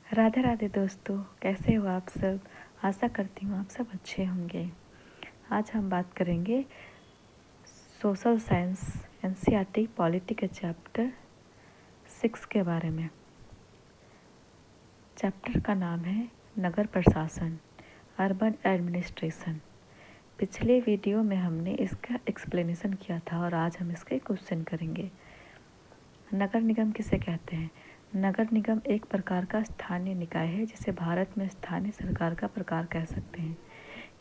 राधे राधे दोस्तों, कैसे हो आप सब। आशा करती हूँ आप सब अच्छे होंगे। आज हम बात करेंगे सोशल साइंस एनसीईआरटी पॉलिटी के चैप्टर 6 के बारे में। चैप्टर का नाम है नगर प्रशासन, अर्बन एडमिनिस्ट्रेशन। पिछले वीडियो में हमने इसका एक्सप्लेनेशन किया था और आज हम इसके क्वेश्चन करेंगे। नगर निगम किसे कहते हैं? नगर निगम एक प्रकार का स्थानीय निकाय है जिसे भारत में स्थानीय सरकार का प्रकार कह सकते हैं।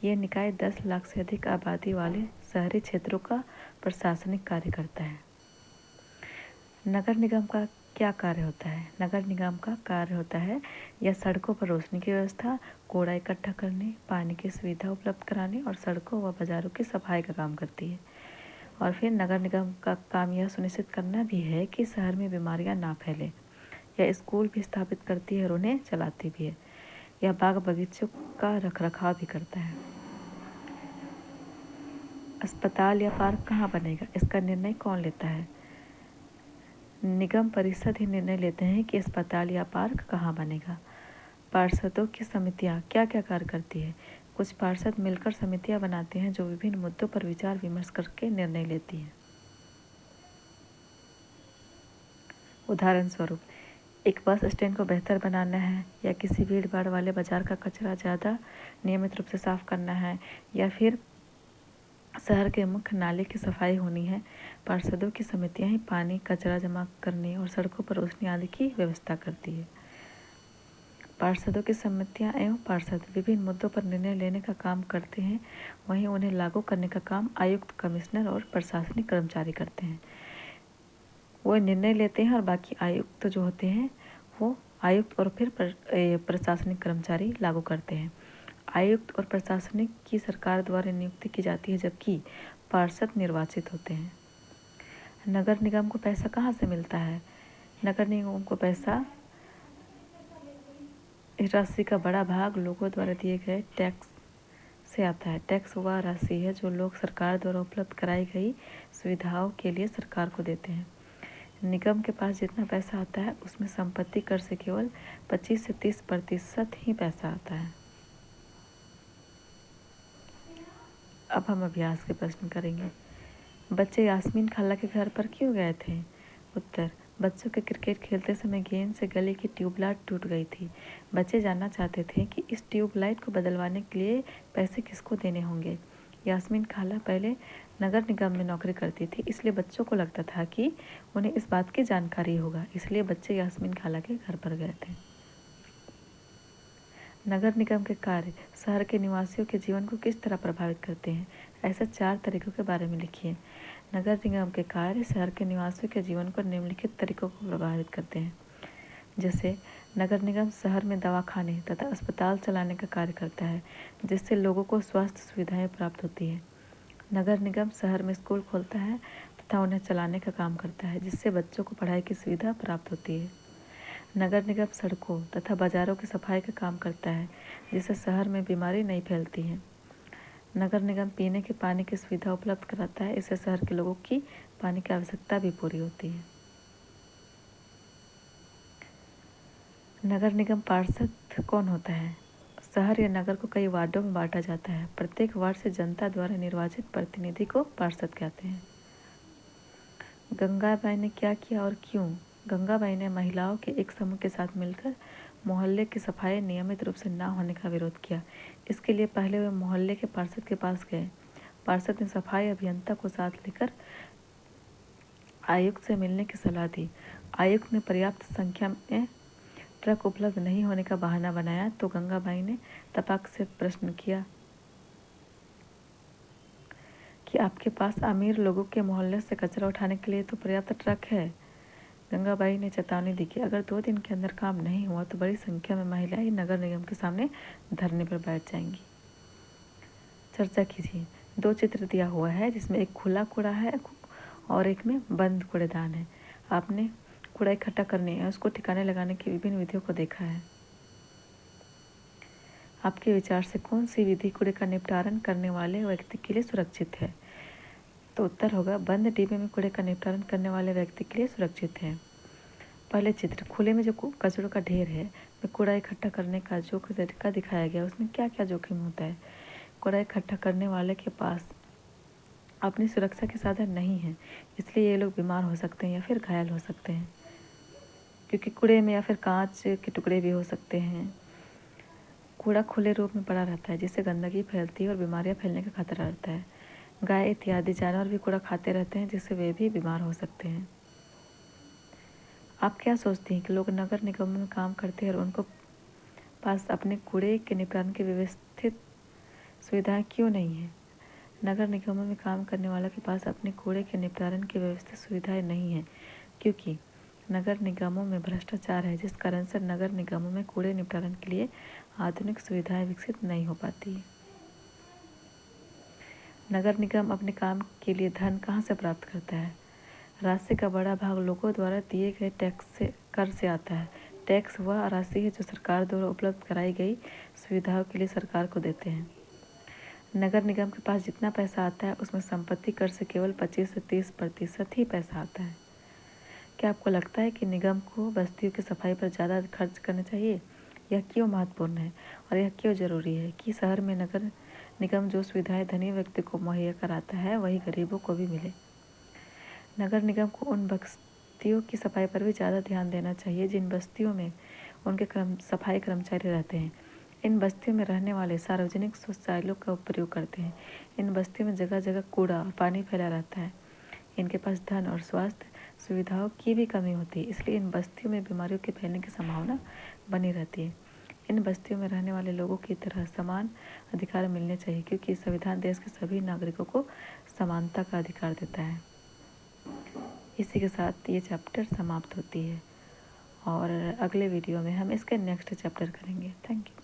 यह निकाय 10 लाख से अधिक आबादी वाले शहरी क्षेत्रों का प्रशासनिक कार्य करता है। नगर निगम का क्या कार्य होता है? नगर निगम का कार्य होता है यह सड़कों पर रोशनी की व्यवस्था, कूड़ा इकट्ठा करने, पानी की सुविधा उपलब्ध कराने और सड़कों व बाजारों की सफाई का काम करती है। और फिर नगर निगम का काम यह सुनिश्चित करना भी है कि शहर में बीमारियां ना फैले। यह स्कूल भी स्थापित करती है और उन्हें चलाती भी है। यह बाग बगीचों का रखरखाव भी करता है। अस्पताल या पार्क कहाँ बनेगा, इसका निर्णय कौन लेता है? निगम परिषद ही निर्णय लेते हैं कि अस्पताल या पार्क कहाँ बनेगा। पार्षदों की समितियाँ क्या क्या कार्य करती है? कुछ पार्षद मिलकर समितियाँ बनाते हैं जो विभिन्न मुद्दों पर विचार विमर्श करके निर्णय लेती हैं। उदाहरण स्वरूप, एक बस स्टैंड को बेहतर बनाना है, या किसी भीड़ भाड़ वाले बाजार का कचरा ज़्यादा नियमित रूप से साफ करना है, या फिर शहर के मुख्य नाले की सफाई होनी है। पार्षदों की समितियां ही पानी, कचरा जमा करने और सड़कों पर रोशनी आदि की व्यवस्था करती है। पार्षदों की समितियां एवं पार्षद विभिन्न मुद्दों पर निर्णय लेने का काम करते हैं, वहीं उन्हें लागू करने का काम आयुक्त, कमिश्नर और प्रशासनिक कर्मचारी करते हैं। वो निर्णय लेते हैं और बाकी आयुक्त जो होते हैं वो आयुक्त और फिर प्रशासनिक कर्मचारी लागू करते हैं। आयुक्त और प्रशासनिक की सरकार द्वारा नियुक्ति की जाती है, जबकि पार्षद निर्वाचित होते हैं। नगर निगम को पैसा कहाँ से मिलता है? नगर निगम को पैसा, इस राशि का बड़ा भाग लोगों द्वारा दिए गए टैक्स से आता है। टैक्स वह राशि है जो लोग सरकार द्वारा उपलब्ध कराई गई सुविधाओं के लिए सरकार को देते हैं। निगम के पास जितना पैसा आता है उसमें संपत्ति कर से केवल 25 से 30% ही पैसा आता है। अब हम अभ्यास के प्रश्न करेंगे। बच्चे यास्मीन खाला के घर पर क्यों गए थे? उत्तर, बच्चों के क्रिकेट खेलते समय गेंद से गले की ट्यूबलाइट टूट गई थी। बच्चे जानना चाहते थे कि इस ट्यूबलाइट को बदलवाने के लिए पैसे किसको देने होंगे। यास्मीन खाला पहले नगर निगम में नौकरी करती थी, इसलिए बच्चों को लगता था कि उन्हें इस बात की जानकारी होगा, इसलिए बच्चे यास्मीन खाला के घर पर गए थे। नगर निगम के कार्य शहर के निवासियों के जीवन को किस तरह प्रभावित करते हैं? ऐसे 4 तरीकों के बारे में लिखिए। नगर निगम के कार्य शहर के निवासियों के जीवन को निम्नलिखित तरीकों को प्रभावित करते हैं। जैसे नगर निगम शहर में दवाखाने तथा अस्पताल चलाने का कार्य करता है, जिससे लोगों को स्वास्थ्य सुविधाएं प्राप्त होती है। नगर निगम शहर में स्कूल खोलता है तथा उन्हें चलाने का काम करता है, जिससे बच्चों को पढ़ाई की सुविधा प्राप्त होती है। नगर निगम सड़कों तथा बाजारों की सफाई का काम करता है, जिससे शहर में बीमारी नहीं फैलती है। नगर निगम पीने के पानी की सुविधा उपलब्ध कराता है, इससे शहर के लोगों की पानी की आवश्यकता भी पूरी होती है। नगर निगम पार्षद कौन होता है? शहर या नगर को कई वार्डों में बांटा जाता है। प्रत्येक वार्ड से जनता द्वारा निर्वाचित प्रतिनिधि को पार्षद कहते हैं। गंगाबाई ने क्या किया और क्यों? गंगाबाई ने महिलाओं के एक समूह के साथ मिलकर मोहल्ले की सफाई नियमित रूप से न होने का विरोध किया। इसके लिए पहले वे मोहल्ले के पार्षद के पास गए। पार्षद ने सफाई अभियंता को साथ लेकर आयुक्त से मिलने की सलाह दी। आयुक्त ने पर्याप्त संख्या में ट्रक उपलब्ध नहीं होने का बहाना बनाया, तो गंगाबाई ने तपाक से प्रश्न किया कि आपके पास अमीर लोगों के मोहल्ले से कचरा उठाने के लिए तो पर्याप्त ट्रक है। गंगाबाई ने चेतावनी दी कि अगर 2 दिन के अंदर काम नहीं हुआ तो बड़ी संख्या में महिलाएं नगर निगम के सामने धरने पर बैठ जाएंगी। चर्चा कीजिए। 2 चित्र दिया हुआ है जिसमें एक खुला कूड़ा है और एक में बंद कूड़ेदान है। आपने कूड़ा इकट्ठा करने या उसको ठिकाने लगाने की विभिन्न विधियों को देखा है। आपके विचार से कौन सी विधि कूड़े का निपटारण करने वाले व्यक्ति के लिए सुरक्षित है? तो उत्तर होगा बंद डिब्बे में कूड़े का निपटारण करने वाले व्यक्ति के लिए सुरक्षित है। पहले चित्र, खुले में जो कचरों का ढेर है में कूड़ा इकट्ठा करने का जो तरीका दिखाया गया उसमें क्या क्या जोखिम होता है। कूड़ा इकट्ठा करने वाले के पास अपनी सुरक्षा के साधन नहीं है, इसलिए ये लोग बीमार हो सकते हैं या फिर घायल हो सकते हैं, क्योंकि कूड़े में या फिर कांच के टुकड़े भी हो सकते हैं। कूड़ा खुले रूप में पड़ा रहता है जिससे गंदगी फैलती है और बीमारियां फैलने का खतरा रहता है। गाय इत्यादि जानवर भी कूड़ा खाते रहते हैं जिससे वे भी बीमार हो सकते हैं। आप क्या सोचती हैं कि लोग नगर निगमों में काम करते हैं और उनको पास अपने कूड़े के निपटान की व्यवस्थित सुविधाएं क्यों नहीं है? नगर निगमों में काम करने वालों के पास अपने कूड़े के निपटान की व्यवस्थित सुविधाएं नहीं है, क्योंकि नगर निगमों में भ्रष्टाचार है, जिस कारण से नगर निगमों में कूड़े निपटान के लिए आधुनिक सुविधाएं विकसित नहीं हो पाती है। नगर निगम अपने काम के लिए धन कहाँ से प्राप्त करता है? राशि का बड़ा भाग लोगों द्वारा दिए गए टैक्स से कर से आता है। टैक्स वह राशि है जो सरकार द्वारा उपलब्ध कराई गई सुविधाओं के लिए सरकार को देते हैं। नगर निगम के पास जितना पैसा आता है उसमें संपत्ति कर से केवल 25 से 30% ही पैसा आता है। क्या आपको लगता है कि निगम को बस्तियों की सफाई पर ज़्यादा खर्च करना चाहिए? यह क्यों महत्वपूर्ण है और यह क्यों ज़रूरी है कि शहर में नगर निगम जो सुविधाएं धनी व्यक्ति को मुहैया कराता है वही गरीबों को भी मिले? नगर निगम को उन बस्तियों की सफाई पर भी ज़्यादा ध्यान देना चाहिए जिन बस्तियों में उनके सफाई कर्मचारी रहते हैं। इन बस्तियों में रहने वाले सार्वजनिक शौचालयों का प्रयोग करते हैं। इन बस्तियों में जगह जगह कूड़ा और पानी फैला रहता है। इनके पास धन और स्वास्थ्य सुविधाओं की भी कमी होती है, इसलिए इन बस्तियों में बीमारियों के फैलने की संभावना बनी रहती है। इन बस्तियों में रहने वाले लोगों की तरह समान अधिकार मिलने चाहिए, क्योंकि संविधान देश के सभी नागरिकों को समानता का अधिकार देता है। इसी के साथ ये चैप्टर समाप्त होती है और अगले वीडियो में हम इसके नेक्स्ट चैप्टर करेंगे। Thank you.